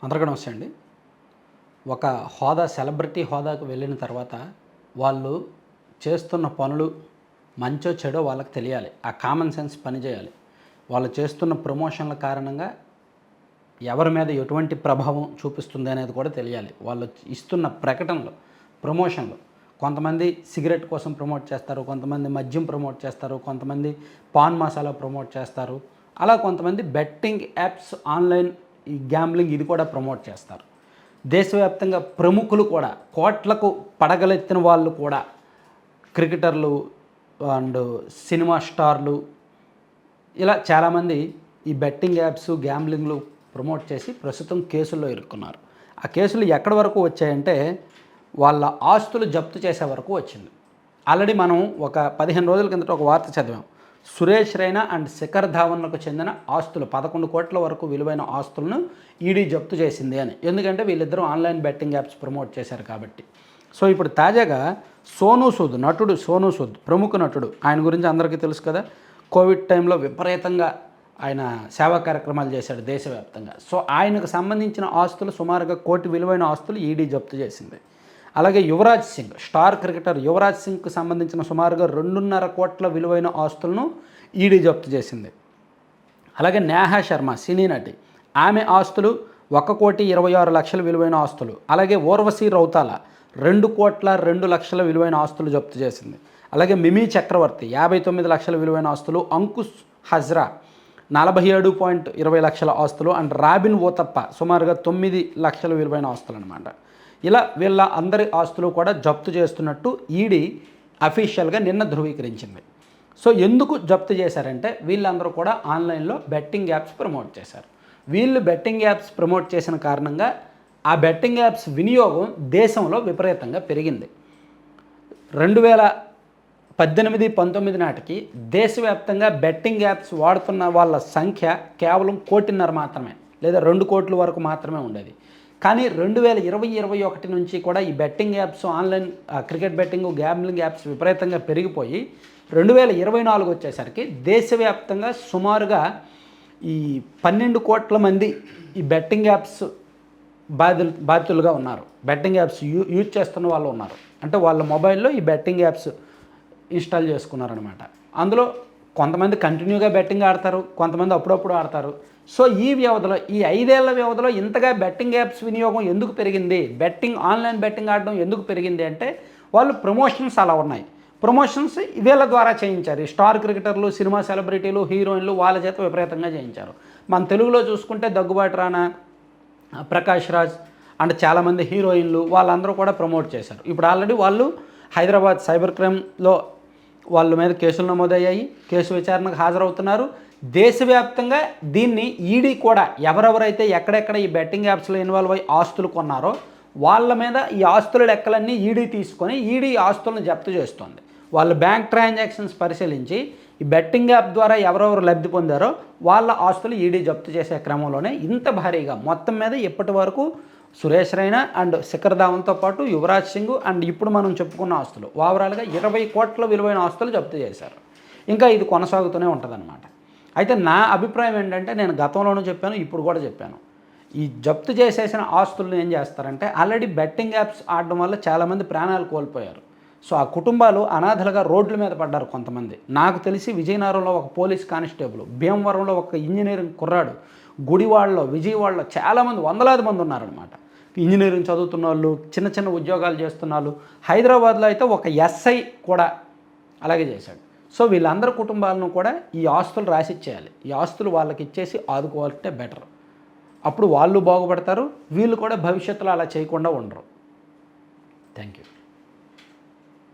అందరికీ నమస్తే అండి. ఒక హోదా సెలబ్రిటీ హోదాకు వెళ్ళిన తర్వాత వాళ్ళు చేస్తున్న పనులు మంచో చెడో వాళ్ళకి తెలియాలి. ఆ కామన్ సెన్స్ పనిచేయాలి. వాళ్ళు చేస్తున్న ప్రమోషన్ల కారణంగా ఎవరి మీద ఎటువంటి ప్రభావం చూపిస్తుంది అనేది కూడా తెలియాలి. వాళ్ళు ఇస్తున్న ప్రకటనలు, ప్రమోషన్లు కొంతమంది సిగరెట్ కోసం ప్రమోట్ చేస్తారు, కొంతమంది మద్యం ప్రమోట్ చేస్తారు, కొంతమంది పాన్ మసాలా ప్రమోట్ చేస్తారు, అలా కొంతమంది బెట్టింగ్ యాప్స్, ఆన్లైన్ ఈ గ్యాంబ్లింగ్ ఇది కూడా ప్రమోట్ చేస్తారు. దేశవ్యాప్తంగా ప్రముఖులు కూడా, కోట్లకు పడగలెత్తిన వాళ్ళు కూడా, క్రికెటర్లు అండ్ సినిమా స్టార్లు ఇలా చాలామంది ఈ బెట్టింగ్ యాప్స్, గ్యాంబ్లింగ్లు ప్రమోట్ చేసి ప్రస్తుతం కేసుల్లో ఇరుక్కున్నారు. ఆ కేసులు ఎక్కడి వరకు వచ్చాయంటే వాళ్ళ ఆస్తులు జప్తు చేసే వరకు వచ్చింది. ఆల్రెడీ మనం ఒక 15 రోజుల కిందట ఒక వార్త చదివాం. సురేష్ రైనా అండ్ శిఖర్ ధావన్లకు చెందిన ఆస్తులు 11 కోట్ల వరకు విలువైన ఆస్తులను ఈడీ జప్తు చేసింది అని. ఎందుకంటే వీళ్ళిద్దరూ ఆన్లైన్ బెట్టింగ్ యాప్స్ ప్రమోట్ చేశారు కాబట్టి. సో ఇప్పుడు తాజాగా సోనూ సూద్, నటుడు సోనూ సూద్, ప్రముఖ నటుడు, ఆయన గురించి అందరికీ తెలుసు కదా. కోవిడ్ టైంలో విపరీతంగా ఆయన సేవా కార్యక్రమాలు చేశాడు దేశవ్యాప్తంగా. సో ఆయనకు సంబంధించిన ఆస్తులు సుమారుగా 1 కోటి విలువైన ఆస్తులు ఈడీ జప్తు చేసింది. అలాగే యువరాజ్ సింగ్, స్టార్ క్రికెటర్ యువరాజ్ సింగ్కు సంబంధించిన సుమారుగా 2.5 కోట్ల విలువైన ఆస్తులను ఈడీ జప్తు చేసింది. అలాగే నేహా శర్మ, సినీ నటి, ఆమె ఆస్తులు 1,26,00,000 విలువైన ఆస్తులు. అలాగే ఊర్వశీ రౌతాల 2,02,00,000 విలువైన ఆస్తులు జప్తు చేసింది. అలాగే మిమీ చక్రవర్తి 59 లక్షల విలువైన ఆస్తులు, అంకుష్ హజ్రా 47.20 లక్షల ఆస్తులు అండ్ రాబిన్ ఊతప్ప సుమారుగా 9 లక్షల విలువైన ఆస్తులు అనమాట. ఇలా వీళ్ళ అందరి ఆస్తులు కూడా జప్తు చేస్తున్నట్టు ఈడీ అఫీషియల్గా నిన్న ధృవీకరించింది. సో ఎందుకు జప్తు చేశారంటే వీళ్ళందరూ కూడా ఆన్లైన్లో బెట్టింగ్ యాప్స్ ప్రమోట్ చేశారు. వీళ్ళు బెట్టింగ్ యాప్స్ ప్రమోట్ చేసిన కారణంగా ఆ బెట్టింగ్ యాప్స్ వినియోగం దేశంలో విపరీతంగా పెరిగింది. 2018-19 నాటికి దేశవ్యాప్తంగా బెట్టింగ్ యాప్స్ వాడుతున్న వాళ్ళ సంఖ్య కేవలం 1.5 కోటి మాత్రమే, లేదా 2 కోట్ల వరకు మాత్రమే ఉండేది. కానీ 2020-21 నుంచి కూడా ఈ betting apps, online cricket betting, gambling apps విపరీతంగా పెరిగిపోయి 2024 వచ్చేసరికి దేశవ్యాప్తంగా సుమారుగా ఈ 12 కోట్ల మంది ఈ బెట్టింగ్ యాప్స్ బాధితులుగా ఉన్నారు. బెట్టింగ్ యాప్స్ యూజ్ చేస్తున్న వాళ్ళు ఉన్నారు. అంటే వాళ్ళ మొబైల్లో ఈ బెట్టింగ్ యాప్స్ ఇన్స్టాల్ చేసుకున్నారనమాట. అందులో కొంతమంది కంటిన్యూగా బెట్టింగ్ ఆడతారు, కొంతమంది అప్పుడప్పుడు ఆడతారు. సో ఈ వ్యవధిలో, ఈ 5 ఏళ్ల వ్యవధిలో ఇంతగా బెట్టింగ్ యాప్స్ వినియోగం ఎందుకు పెరిగింది, ఆన్లైన్ బెట్టింగ్ ఆడడం ఎందుకు పెరిగింది అంటే వాళ్ళు ప్రమోషన్స్ అలా ఉన్నాయి. ప్రమోషన్స్ వీళ్ళ ద్వారా చేయించారు. ఈ స్టార్ క్రికెటర్లు, సినిమా సెలబ్రిటీలు, హీరోయిన్లు వాళ్ళ చేత విపరీతంగా చేయించారు. మన తెలుగులో చూసుకుంటే దగ్గుబాటి రానా, ప్రకాష్ రాజ్ అండ్ చాలామంది హీరోయిన్లు వాళ్ళందరూ కూడా ప్రమోట్ చేశారు. ఇప్పుడు ఆల్రెడీ వాళ్ళు హైదరాబాద్ సైబర్ క్రైమ్లో వాళ్ళ మీద కేసులు నమోదయ్యాయి, కేసు విచారణకు హాజరవుతున్నారు. దేశవ్యాప్తంగా దీన్ని ఈడీ కూడా ఎవరెవరైతే ఎక్కడెక్కడ ఈ బెట్టింగ్ యాప్స్లో ఇన్వాల్వ్ అయ్యి ఆస్తులు కొన్నారో వాళ్ళ మీద ఈ ఆస్తుల లెక్కలన్నీ ఈడీ తీసుకొని ఈడీ ఆస్తులను జప్తు చేస్తుంది. వాళ్ళు బ్యాంక్ ట్రాన్సాక్షన్స్ పరిశీలించి ఈ బెట్టింగ్ యాప్ ద్వారా ఎవరెవరు లబ్ధి పొందారో వాళ్ళ ఆస్తులు ఈడీ జప్తు చేసే క్రమంలోనే ఇంత భారీగా మొత్తం మీద ఇప్పటి వరకు సురేష్ రైనా అండ్ శిఖర్ ధావన్తో పాటు యువరాజ్ సింగ్ అండ్ ఇప్పుడు మనం చెప్పుకున్న ఆస్తులు ఓవరాల్గా 20 కోట్ల విలువైన ఆస్తులు జప్తు చేశారు. ఇంకా ఇది కొనసాగుతూనే ఉంటుందన్నమాట. అయితే నా అభిప్రాయం ఏంటంటే, నేను గతంలోనూ చెప్పాను, ఇప్పుడు కూడా చెప్పాను, ఈ జప్తు చేసేసిన ఆస్తులను ఏం చేస్తారంటే ఆల్రెడీ బెట్టింగ్ యాప్స్ ఆడడం వల్ల చాలామంది ప్రాణాలు కోల్పోయారు. సో ఆ కుటుంబాలు అనాథలుగా రోడ్ల మీద పడ్డారు కొంతమంది. నాకు తెలిసి విజయనగరంలో ఒక పోలీస్ కానిస్టేబుల్, భీమవరంలో ఒక ఇంజనీరింగ్ కుర్రాడు, గుడివాడలో, విజయవాడలో చాలామంది, వందలాది మంది ఉన్నారనమాట. ఇంజనీరింగ్ చదువుతున్న వాళ్ళు, చిన్న చిన్న ఉద్యోగాలు చేస్తున్న వాళ్ళు. హైదరాబాద్లో అయితే ఒక ఎస్ఐ కూడా అలాగే చేశాడు. సో వీళ్ళందరి కుటుంబాలను కూడా ఈ ఆస్తులు రాసిచ్చేయాలి. ఈ ఆస్తులు వాళ్ళకి ఇచ్చేసి ఆదుకోవాలంటే బెటర్. అప్పుడు వాళ్ళు బాగుపడతారు, వీళ్ళు కూడా భవిష్యత్తులో అలా చేయకుండా ఉండరు. Thank you.